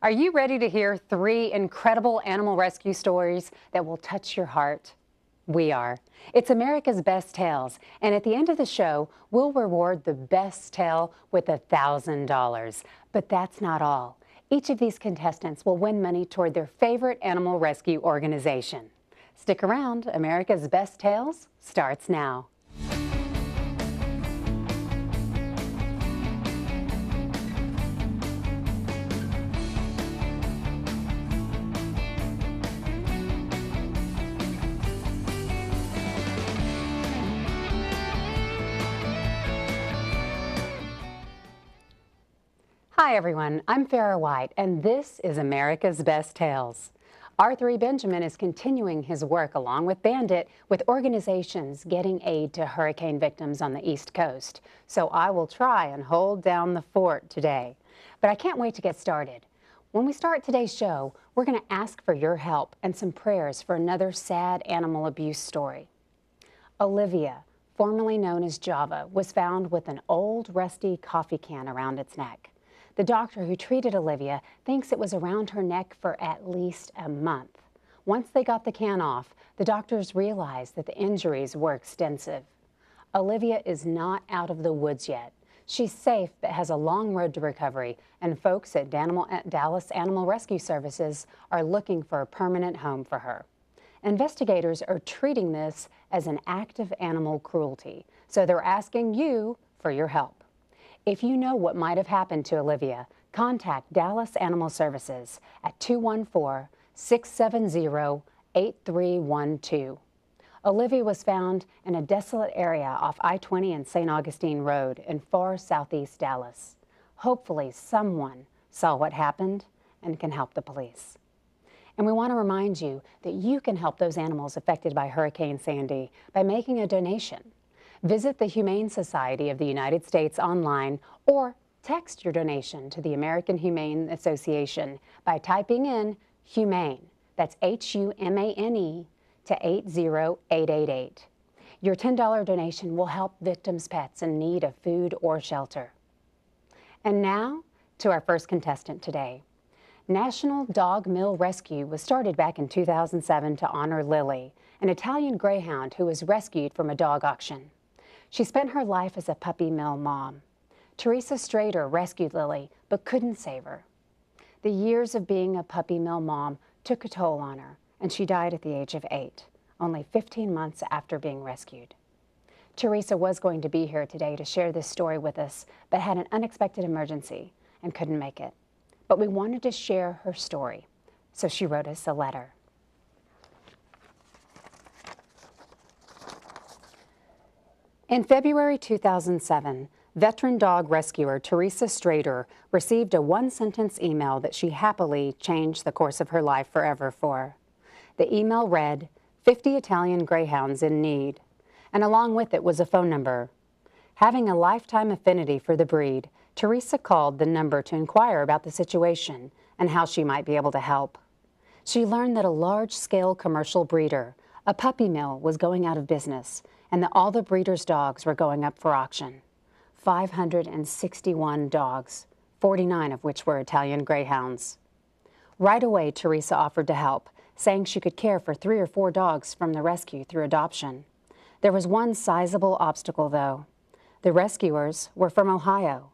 Are you ready to hear 3 incredible animal rescue stories that will touch your heart? We are. It's America's Best Tales, and at the end of the show, we'll reward the best tale with $1,000. But that's not all. Each of these contestants will win money toward their favorite animal rescue organization. Stick around. America's Best Tales starts now. Hi everyone, I'm Farrah White, and this is America's Best Tales. R3 Benjamin is continuing his work along with Bandit with organizations getting aid to hurricane victims on the East Coast. So I will try and hold down the fort today. But I can't wait to get started. When we start today's show, we're going to ask for your help and some prayers for another sad animal abuse story. Olivia, formerly known as Java, was found with an old rusty coffee can around its neck. The doctor who treated Olivia thinks it was around her neck for at least a month. Once they got the can off, the doctors realized that the injuries were extensive. Olivia is not out of the woods yet. She's safe but has a long road to recovery, and folks at Dallas Animal Rescue Services are looking for a permanent home for her. Investigators are treating this as an act of animal cruelty, so they're asking you for your help. If you know what might have happened to Olivia, contact Dallas Animal Services at 214-670-8312. Olivia was found in a desolate area off I-20 and St. Augustine Road in far southeast Dallas. Hopefully someone saw what happened and can help the police. And we want to remind you that you can help those animals affected by Hurricane Sandy by making a donation. Visit the Humane Society of the United States online or text your donation to the American Humane Association by typing in HUMANE, that's HUMANE, to 80888. Your $10 donation will help victims' pets in need of food or shelter. And now to our first contestant today. National Dog Mill Rescue was started back in 2007 to honor Lily, an Italian greyhound who was rescued from a dog auction. She spent her life as a puppy mill mom. Teresa Strader rescued Lily, but couldn't save her. The years of being a puppy mill mom took a toll on her, and she died at the age of 8, only 15 months after being rescued. Teresa was going to be here today to share this story with us, but had an unexpected emergency and couldn't make it. But we wanted to share her story, so she wrote us a letter. In February 2007, veteran dog rescuer Teresa Strader received a one-sentence email that she happily changed the course of her life forever for. The email read, 50 Italian Greyhounds in need, and along with it was a phone number. Having a lifetime affinity for the breed, Teresa called the number to inquire about the situation and how she might be able to help. She learned that a large-scale commercial breeder, a puppy mill, was going out of business, and that all the breeders' dogs were going up for auction. 561 dogs, 49 of which were Italian Greyhounds. Right away, Teresa offered to help, saying she could care for 3 or 4 dogs from the rescue through adoption. There was one sizable obstacle, though. The rescuers were from Ohio.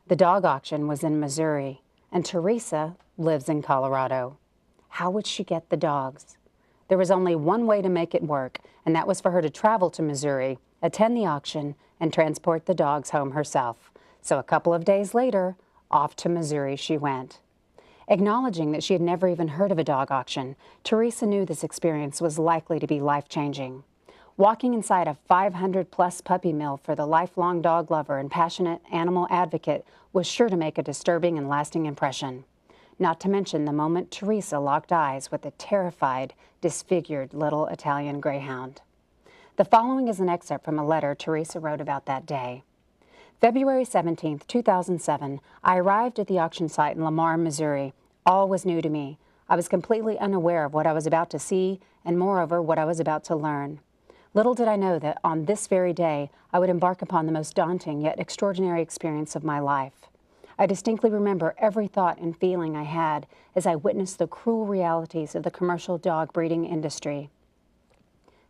The dog auction was in Missouri, and Teresa lives in Colorado. How would she get the dogs? There was only one way to make it work, and that was for her to travel to Missouri, attend the auction, and transport the dogs home herself. So a couple of days later, off to Missouri she went. Acknowledging that she had never even heard of a dog auction, Teresa knew this experience was likely to be life-changing. Walking inside a 500-plus puppy mill for the lifelong dog lover and passionate animal advocate was sure to make a disturbing and lasting impression. Not to mention the moment Teresa locked eyes with a terrified, disfigured little Italian greyhound. The following is an excerpt from a letter Teresa wrote about that day. February 17, 2007, I arrived at the auction site in Lamar, Missouri. All was new to me. I was completely unaware of what I was about to see and, moreover, what I was about to learn. Little did I know that on this very day, I would embark upon the most daunting yet extraordinary experience of my life. I distinctly remember every thought and feeling I had as I witnessed the cruel realities of the commercial dog breeding industry.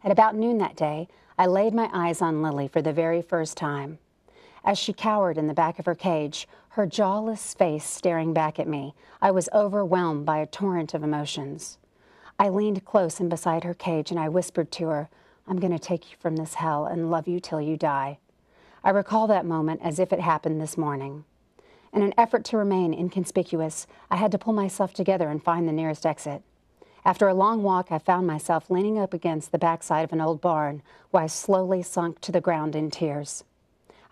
At about noon that day, I laid my eyes on Lily for the very first time. As she cowered in the back of her cage, her jawless face staring back at me, I was overwhelmed by a torrent of emotions. I leaned close and beside her cage and I whispered to her, "I'm going to take you from this hell and love you till you die." I recall that moment as if it happened this morning. In an effort to remain inconspicuous, I had to pull myself together and find the nearest exit. After a long walk, I found myself leaning up against the backside of an old barn where I slowly sunk to the ground in tears.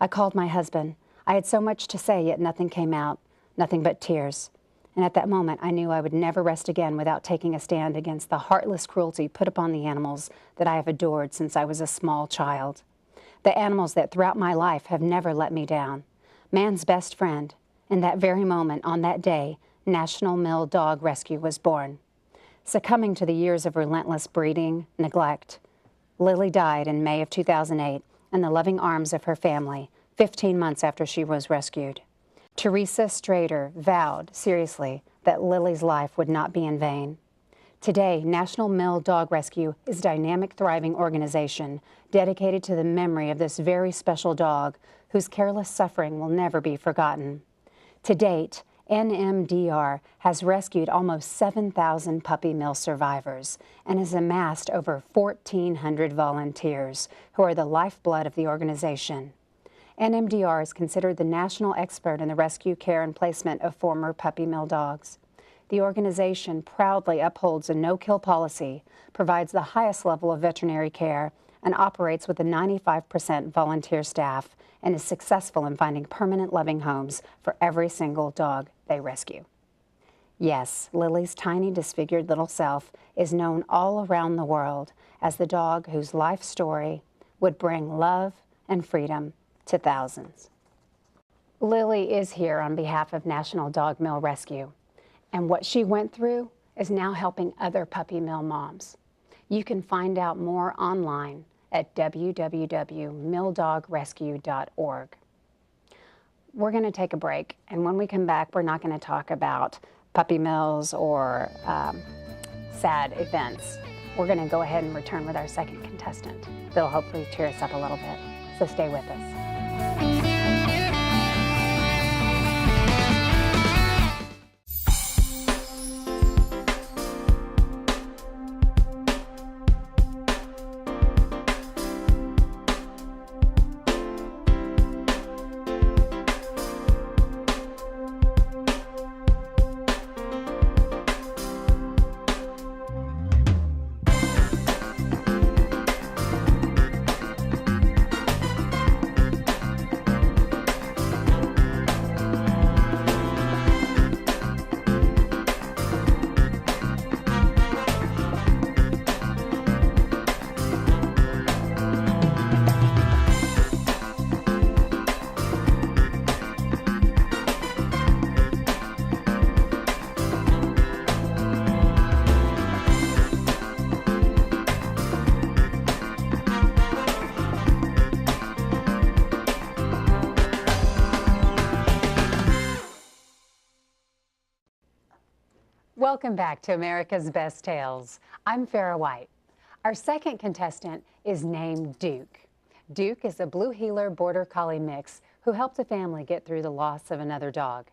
I called my husband. I had so much to say, yet nothing came out, nothing but tears. And at that moment, I knew I would never rest again without taking a stand against the heartless cruelty put upon the animals that I have adored since I was a small child. The animals that throughout my life have never let me down. Man's best friend. In that very moment, on that day, National Mill Dog Rescue was born. Succumbing to the years of relentless breeding, neglect, Lily died in May of 2008 in the loving arms of her family, 15 months after she was rescued. Teresa Strader vowed, seriously, that Lily's life would not be in vain. Today, National Mill Dog Rescue is a dynamic, thriving organization dedicated to the memory of this very special dog whose careless suffering will never be forgotten. To date, NMDR has rescued almost 7,000 puppy mill survivors and has amassed over 1,400 volunteers who are the lifeblood of the organization. NMDR is considered the national expert in the rescue, care, and placement of former puppy mill dogs. The organization proudly upholds a no-kill policy, provides the highest level of veterinary care, and operates with a 95% volunteer staff, and is successful in finding permanent loving homes for every single dog they rescue. Yes, Lily's tiny, disfigured little self is known all around the world as the dog whose life story would bring love and freedom to thousands. Lily is here on behalf of National Dog Mill Rescue, and what she went through is now helping other puppy mill moms. You can find out more online at www.milldogrescue.org. We're going to take a break, and when we come back, we're not going to talk about puppy mills or sad events. We're going to go ahead and return with our second contestant. They'll hopefully cheer us up a little bit, so stay with us. Welcome back to America's Best Tales. I'm Farrah White. Our second contestant is named Duke. Duke is a Blue Heeler Border Collie mix who helped a family get through the loss of another dog.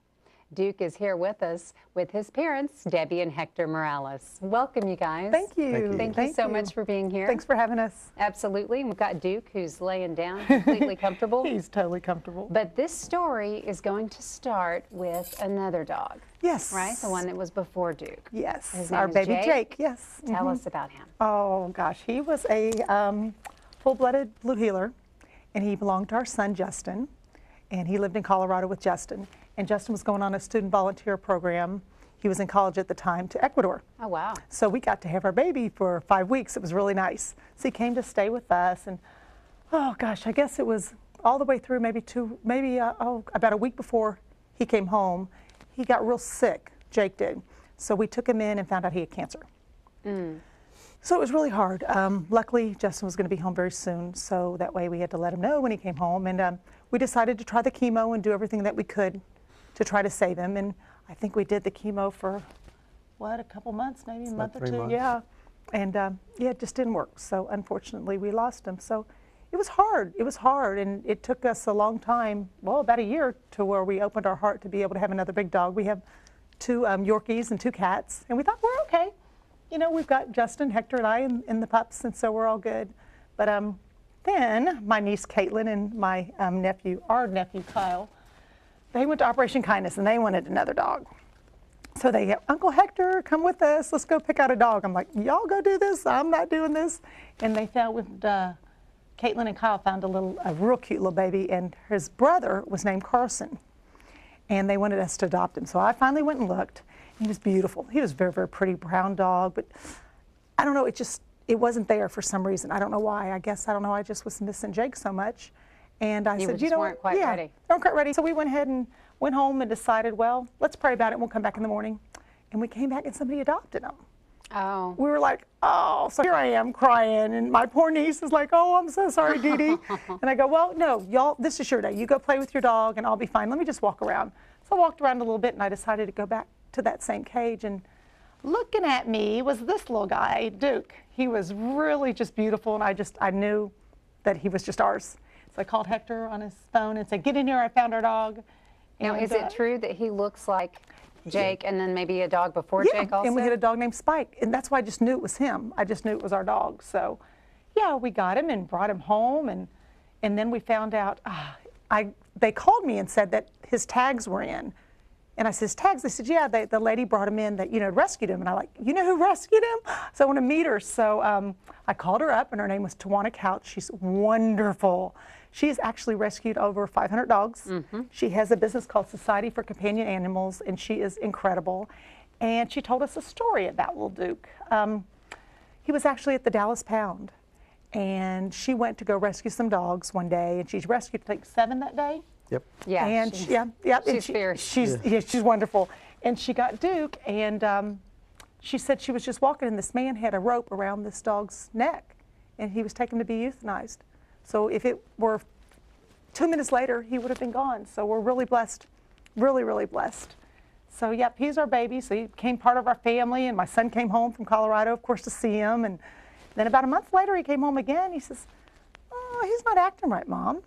Duke is here with us with his parents, Debbie and Hector Morales. Welcome, you guys. Thank you. Thank you so much for being here. Thanks for having us. Absolutely. We've got Duke, who's laying down, completely comfortable. He's totally comfortable. But this story is going to start with another dog. Yes. Right? The one that was before Duke. Yes. His name Our is baby Jake. Yes. Tell us about him. Oh, gosh. He was a full-blooded Blue Heeler, and he belonged to our son, Justin. And he lived in Colorado with Justin. And Justin was going on a student volunteer program. He was in college at the time to Ecuador. Oh, wow. So we got to have our baby for 5 weeks. It was really nice. So he came to stay with us. And, oh, gosh, I guess it was all the way through about a week before he came home. He got real sick, Jake did. So we took him in and found out he had cancer. So it was really hard. Luckily, Justin was going to be home very soon, so that way we had to let him know when he came home. And we decided to try the chemo and do everything that we could to try to save him. And I think we did the chemo for, what, a couple months, maybe a month or 2? months. Yeah. And yeah, it just didn't work. So unfortunately, we lost him. So it was hard. It was hard. And it took us a long time, well, about a year, to where we opened our heart to be able to have another big dog. We have 2 Yorkies and 2 cats. And we thought, we're okay. You know, we've got Justin, Hector, and I in the pups, and so we're all good. But then my niece Caitlin and my our nephew Kyle, they went to Operation Kindness, and they wanted another dog. So they, Uncle Hector, come with us. Let's go pick out a dog. I'm like, y'all go do this. I'm not doing this. And they found Caitlin and Kyle found a real cute little baby, and his brother was named Carson, and they wanted us to adopt him. So I finally went and looked. He was beautiful. He was a very, very pretty brown dog, but I don't know, it wasn't there for some reason. I don't know why. I guess, I don't know, I just was missing Jake so much. And I said, you know, weren't quite ready. Weren't quite ready. So we went ahead and went home and decided, well, let's pray about it, and we'll come back in the morning. And we came back and somebody adopted him. Oh. We were like, oh, so here I am crying, and my poor niece is like, oh, I'm so sorry, Dee Dee. And I go, well, no, y'all, this is your day. You go play with your dog, and I'll be fine. Let me just walk around. So I walked around a little bit, and I decided to go back to that same cage, and looking at me was this little guy, Duke. He was really just beautiful, and I knew that he was just ours. So I called Hector on his phone and said, get in here, I found our dog. Now, is it true that he looks like Jake and then maybe a dog before Yeah, Jake also? and we had a dog named Spike, and that's why I just knew it was him. I just knew it was our dog. So yeah, we got him and brought him home, and then we found out, they called me and said that his tags were in. And I said, his tags? They said, yeah, the lady brought him in that, you know, rescued him. And I like, you know who rescued him? So I want to meet her. So I called her up, and her name was Tawana Couch. She's wonderful. She's actually rescued over 500 dogs. Mm-hmm. She has a business called Society for Companion Animals, and she is incredible. And she told us a story about little Duke. He was actually at the Dallas Pound, and she went to go rescue some dogs one day, and she's rescued, I think, 7 that day. Yep. Yeah. And she's wonderful. And she got Duke, and she said she was just walking, and this man had a rope around this dog's neck, and he was taken to be euthanized. So if it were 2 minutes later, he would have been gone. So we're really blessed, really, really blessed. So yep, he's our baby. So he became part of our family, and my son came home from Colorado, of course, to see him. And then about a month later, he came home again. He says, oh, he's not acting right, Mom.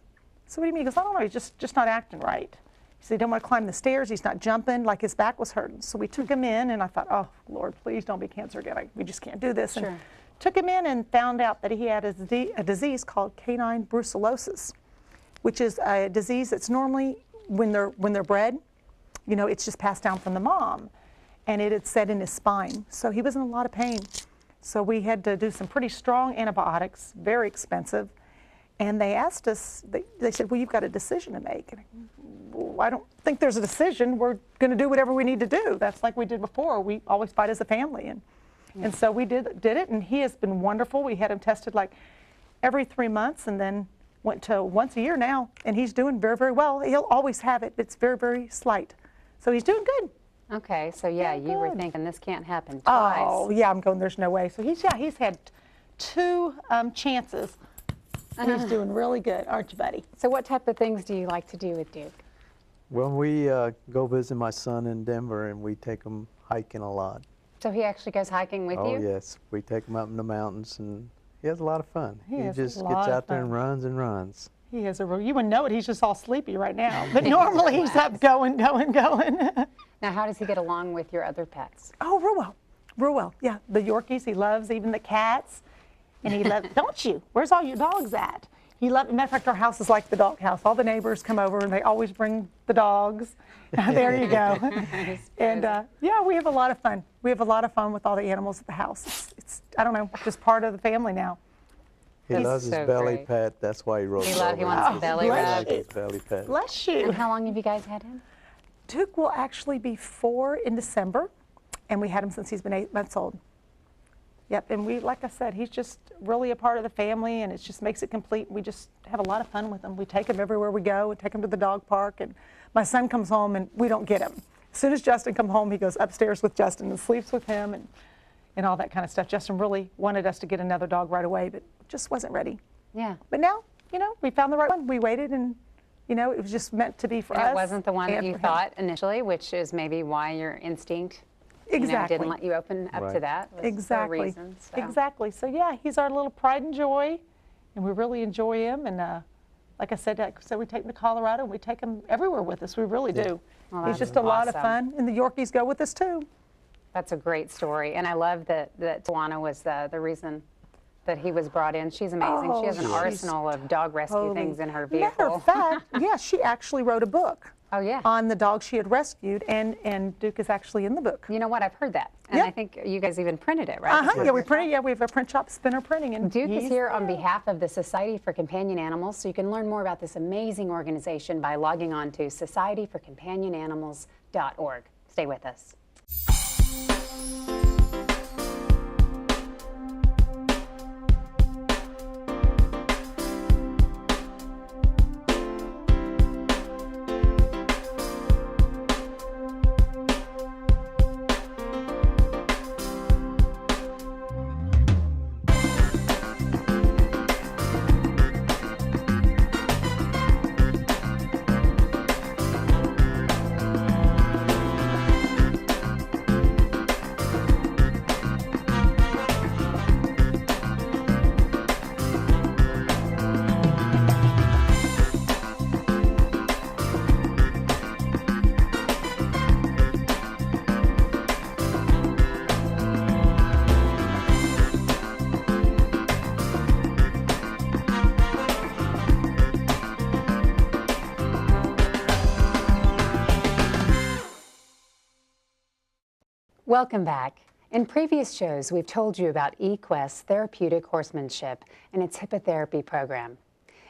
So what do you mean? He goes, I don't know, he's just not acting right. He said he didn't want to climb the stairs. He's not jumping, like his back was hurting. So we took him in, and I thought, oh, Lord, please don't be cancer again. We just can't do this. Sure. And took him in and found out that he had a disease called canine brucellosis, which is a disease that's normally, when they're bred, you know, it's just passed down from the mom. And it had set in his spine. So he was in a lot of pain. So we had to do some pretty strong antibiotics, very expensive. And they asked us, they said, well, you've got a decision to make. And well, I don't think there's a decision. We're going to do whatever we need to do. That's like we did before. We always fight as a family. And so we did it, and he has been wonderful. We had him tested like every 3 months, and then went to once a year now, and he's doing very, very well. He'll always have it. It's very, very slight. So he's doing good. Okay, so yeah, you were thinking this can't happen twice. Oh, yeah, I'm going, there's no way. So he's had 2 chances. He's doing really good, aren't you, buddy? So what type of things do you like to do with Duke? Well, we go visit my son in Denver, and we take him hiking a lot. So he actually goes hiking with you? Oh, yes. We take him up in the mountains, and he has a lot of fun. He just lot gets of out there fun. and runs and runs. He has you wouldn't know it. He's just all sleepy right now. But normally he's up going. Now, how does he get along with your other pets? Oh, real well. Real well. Yeah, the Yorkies he loves, even the cats. And he loves, don't you? Where's all your dogs at? He loves, matter of fact, our house is like the dog house. All the neighbors come over, and they always bring the dogs. There you go. And yeah, we have a lot of fun. We have a lot of fun with all the animals at the house. It's I don't know, just part of the family now. He loves his so belly great. pet. That's why he wrote it. He wants a belly rub. His belly pet. Bless you. And how long have you guys had him? Duke will actually be 4 in December, and we had him since he's been 8 months old. Yep, and we, like I said, he's just really a part of the family, and it just makes it complete. We just have a lot of fun with him. We take him everywhere we go, and take him to the dog park, and my son comes home, and we don't get him. As soon as Justin comes home, he goes upstairs with Justin and sleeps with him, and all that kind of stuff. Justin really wanted us to get another dog right away, but just wasn't ready. Yeah. But now, you know, we found the right one. We waited, and You know, it was just meant to be for us. And it wasn't the one that and you for him. thought initially, which is maybe why your instinct Exactly. didn't let you open up to Right. that. Was Exactly. The reason, so. Exactly. So yeah, he's our little pride and joy, and we really enjoy him. And like I said, we take him to Colorado, and we take him everywhere with us. We really do. Well, He's that's just a lot of awesome. fun, and the Yorkies go with us too. That's a great story, and I love that Tawana was the reason that he was brought in. She's amazing. Oh, She has an she's arsenal of dog rescue Totally. things in her Matter vehicle. of fact, yeah, she actually wrote a book. Oh, yeah. On the dog she had rescued, and Duke is actually in the book. You know what? I've heard that, and Yep. I think you guys even printed it, right? Yeah, we printed. Yeah, we have a print shop, Spinner Printing, and Duke is he's here on there. behalf of the Society for Companion Animals, so you can learn more about this amazing organization by logging on to societyforcompanionanimals.org. Stay with us. Welcome back. In previous shows, we've told you about eQuest's therapeutic horsemanship and its hippotherapy program.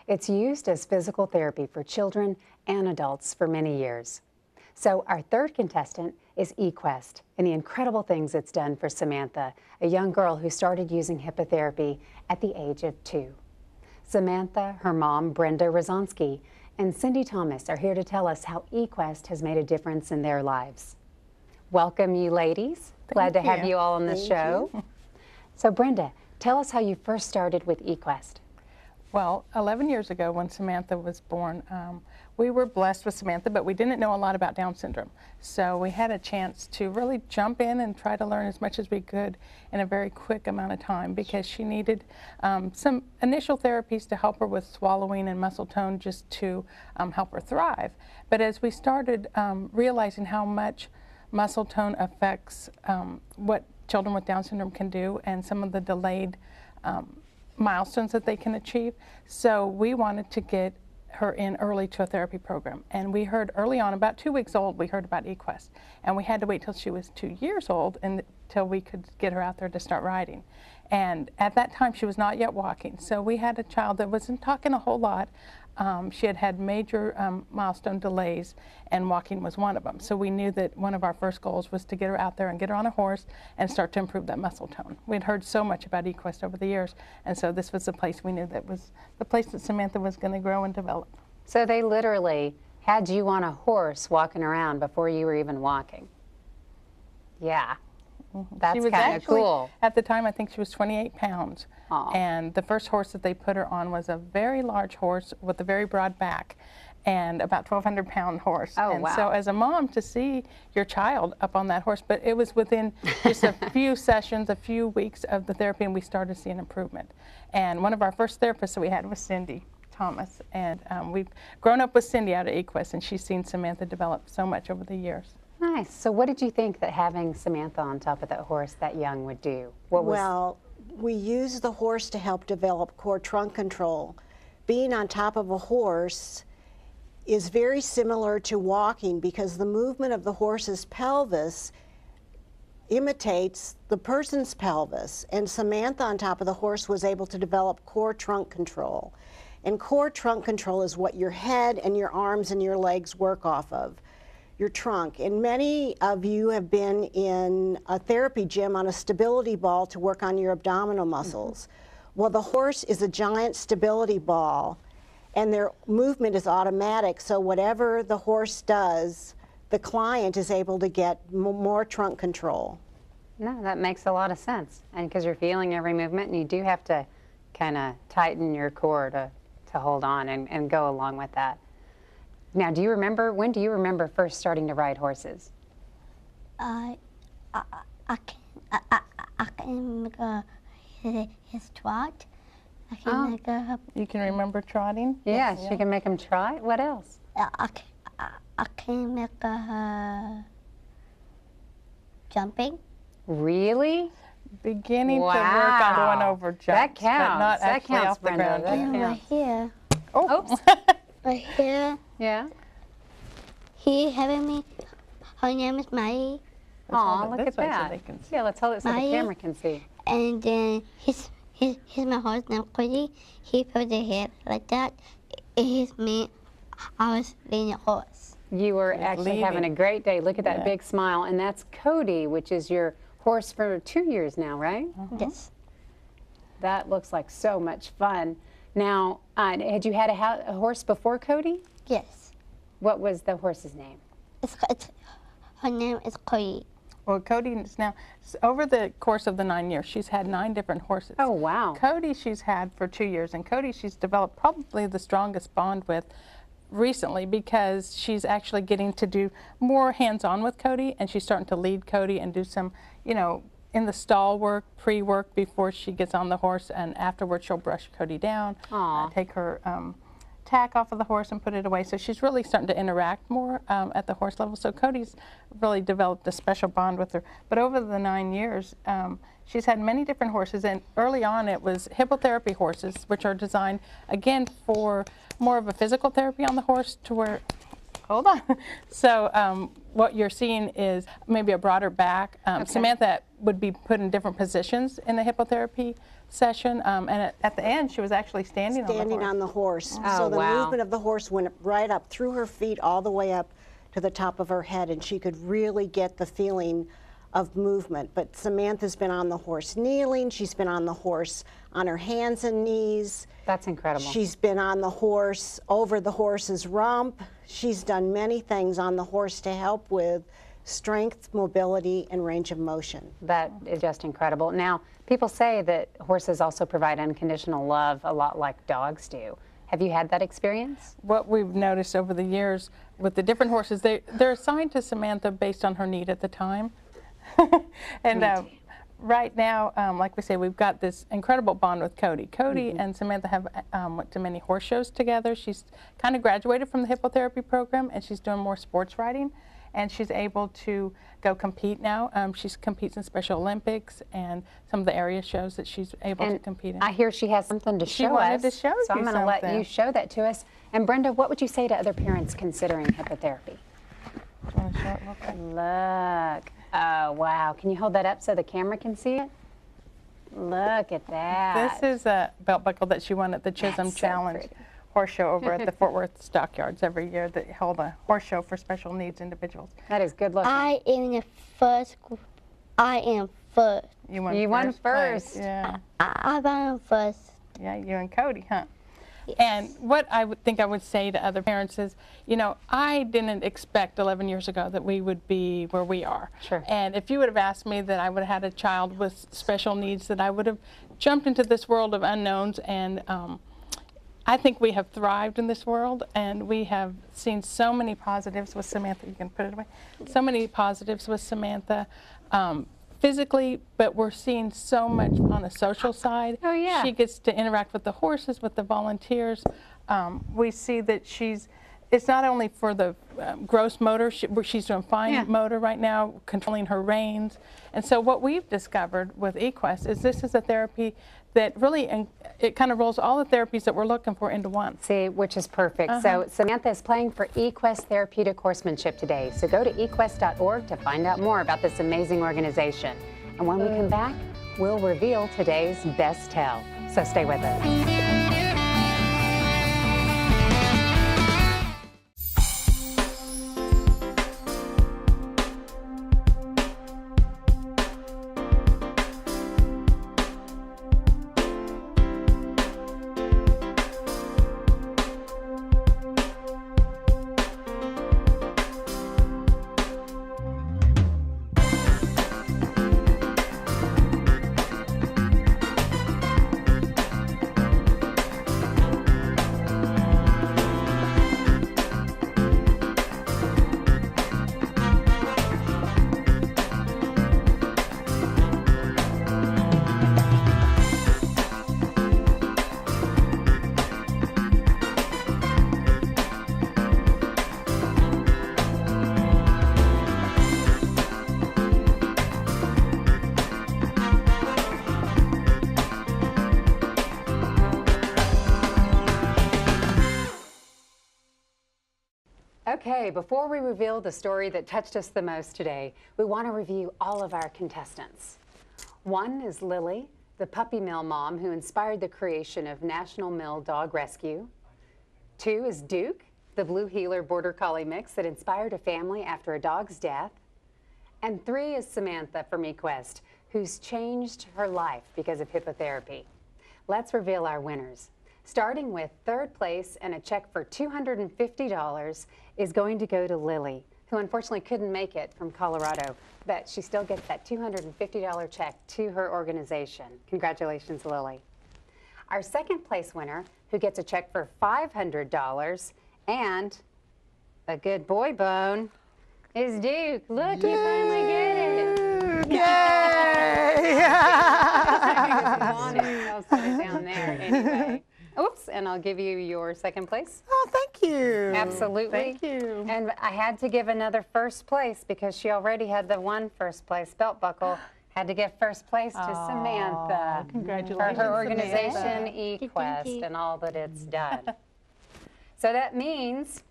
It's used as physical therapy for children and adults for many years. So our third contestant is eQuest and the incredible things it's done for Samantha, a young girl who started using hippotherapy at the age of 2. Samantha, her mom, Brenda Rozonsky, and Cindy Thomas are here to tell us how eQuest has made a difference in their lives. Welcome, you ladies. Glad to have you all on the show. So Brenda, tell us how you first started with eQuest. Well, 11 years ago when Samantha was born, we were blessed with Samantha, but we didn't know a lot about Down syndrome. So we had a chance to really jump in and try to learn as much as we could in a very quick amount of time because she needed some initial therapies to help her with swallowing and muscle tone just to help her thrive. But as we started realizing how much muscle tone affects what children with Down syndrome can do and some of the delayed milestones that they can achieve. So we wanted to get her in early to a therapy program. And we heard early on, about 2 weeks old, we heard about eQuest. And we had to wait till she was 2 years old until we could get her out there to start riding. And at that time, she was not yet walking. So we had a child that wasn't talking a whole lot. She had had major milestone delays, and walking was one of them. So we knew that one of our first goals was to get her out there and get her on a horse and start to improve that muscle tone. We'd heard so much about eQuest over the years, and so this was the place we knew that was the place that Samantha was going to grow and develop. So they literally had you on a horse walking around before you were even walking. Yeah, that's She was kind of actually, cool. at the time, I think she was 28 pounds. Aw. And the first horse that they put her on was a very large horse with a very broad back and about 1,200-pound horse. Oh, and wow. so as a mom, to see your child up on that horse, but it was within just a few sessions, a few weeks of the therapy, and we started seeing improvement. And one of our first therapists that we had was Cindy Thomas, and we've grown up with Cindy out at eQuest, and she's seen Samantha develop so much over the years. Nice. So what did you think that having Samantha on top of that horse that young would do? What was Well, we use the horse to help develop core trunk control. Being on top of a horse is very similar to walking because the movement of the horse's pelvis imitates the person's pelvis. And Samantha on top of the horse was able to develop core trunk control. And core trunk control is what your head and your arms and your legs work off of. Your trunk. And many of you have been in a therapy gym on a stability ball to work on your abdominal muscles. Well, the horse is a giant stability ball, and their movement is automatic, so whatever the horse does, the client is able to get more trunk control. No, that makes a lot of sense. And because you're feeling every movement, and you do have to kind of tighten your core to hold on and go along with that. Now, do you remember, when do you remember first starting to ride horses? I can make his trot. I can make a, You can remember trotting? Yes, you can make them try. What else? I can make a jumping. Really? Beginning to work on going Wow. over jumps, That but counts. not That actually counts, off the Brenda. ground. That And right counts. here, Oh, Oops. right here, Yeah. he having me. Her name is Maggie, Aw, hold it look this at way so that. they can see. Yeah, let's hold it so the Maya? camera can see. and then he's my horse named Cody. He put the head like that. He's me. I was being a horse. You were actually having a leading. great day. Look at that Yeah. big smile. And that's Cody, which is your horse for 2 years now, right? Yes. That looks like so much fun. Now, had you had a horse before Cody? Yes. What was the horse's name? Her name is Cody. Well, Cody is now, over the course of the 9 years, she's had 9 different horses. Oh, wow. Cody she's had for 2 years, and Cody she's developed probably the strongest bond with recently because she's actually getting to do more hands-on with Cody, and she's starting to lead Cody and do some, you know, in the stall work, pre-work before she gets on the horse, and afterwards she'll brush Cody down, take her tack off of the horse and put it away. So she's really starting to interact more at the horse level. So Cody's really developed a special bond with her. But over the 9 years, she's had many different horses, and early on it was hippotherapy horses, which are designed, again, for more of a physical therapy on the horse to where, hold on. So what you're seeing is maybe a broader back. Samantha would be put in different positions in the hippotherapy session, and at the end she was actually standing On the horse. Oh, So the wow. movement of the horse went right up through her feet all the way up to the top of her head, and she could really get the feeling of movement. But Samantha's been on the horse kneeling, she's been on the horse on her hands and knees. That's incredible. She's been on the horse, over the horse's rump. She's done many things on the horse to help with strength, mobility, and range of motion. That is just incredible. Now, people say that horses also provide unconditional love a lot like dogs do. Have you had that experience? What we've noticed over the years with the different horses, they're assigned to Samantha based on her need at the time. And right now, like we say, we've got this incredible bond with Cody. Cody and Samantha have went to many horse shows together. She's kind of graduated from the hippotherapy program, and she's doing more sports riding. And she's able to go compete now. She competes in Special Olympics and some of the area shows that she's able to compete in. I hear she has something to show us. wanted to show so you I'm going to let something. you show that to us. And Brenda, what would you say to other parents considering hippotherapy? Do you want to show it real quick? Look. Oh, wow. Can you hold that up so the camera can see it? Look at that. This is a belt buckle that she won at the Chisholm That's so Challenge pretty. horse show over at the Fort Worth Stockyards every year that held a horse show for special needs individuals. That is good looking. I am the first. I am first. You won You won place. first. Yeah. I won first. Yeah, you and Cody, huh? Yes. And what I would think I would say to other parents is, you know, I didn't expect 11 years ago that we would be where we are. Sure. And if you would have asked me that I would have had a child with special needs, that I would have jumped into this world of unknowns. And I think we have thrived in this world, and we have seen so many positives with Samantha. You can put it away. So many positives with Samantha. Physically, but we're seeing so much on the social side. Oh, yeah. She gets to interact with the horses, with the volunteers. We see that it's not only for the gross motor, she's doing fine motor right now, controlling her reins. And so what we've discovered with eQuest is this is a therapy that really, it kind of rolls all the therapies that we're looking for into one. See, which is perfect. So Samantha is playing for eQuest Therapeutic Horsemanship today. So go to equest.org to find out more about this amazing organization. And when we come back, we'll reveal today's best tell. So stay with us. Okay, before we reveal the story that touched us the most today, we want to review all of our contestants. One is Lily, the puppy mill mom who inspired the creation of National Mill Dog Rescue. 2 is Duke, the Blue Heeler Border Collie mix that inspired a family after a dog's death. And 3 is Samantha from eQuest, who's changed her life because of hippotherapy. Let's reveal our winners. Starting with 3rd place and a check for $250 is going to go to Lily, who unfortunately couldn't make it from Colorado, but she still gets that $250 check to her organization. Congratulations, Lily. Our 2nd place winner, who gets a check for $500 and a good boy bone, is Duke. Look, you finally get it. Yay! I'll set it down there anyway. Oops, and I'll give you your 2nd place. Oh, thank you. Absolutely. Thank you. And I had to give another 1st place because she already had the one 1st place belt buckle. Had to give 1st place to Samantha Congratulations, for her organization, Samantha. eQuest, Thank you. and all that it's done. So that means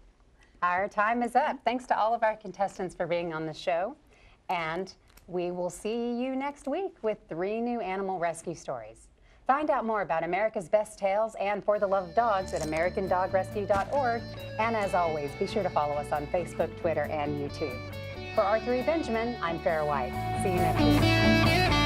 our time is up. Thanks to all of our contestants for being on the show. And we will see you next week with 3 new animal rescue stories. Find out more about America's Best Tales and For the Love of Dogs at AmericanDogRescue.org. And as always, be sure to follow us on Facebook, Twitter, and YouTube. For R3 Benjamin, I'm Farrah White. See you next week.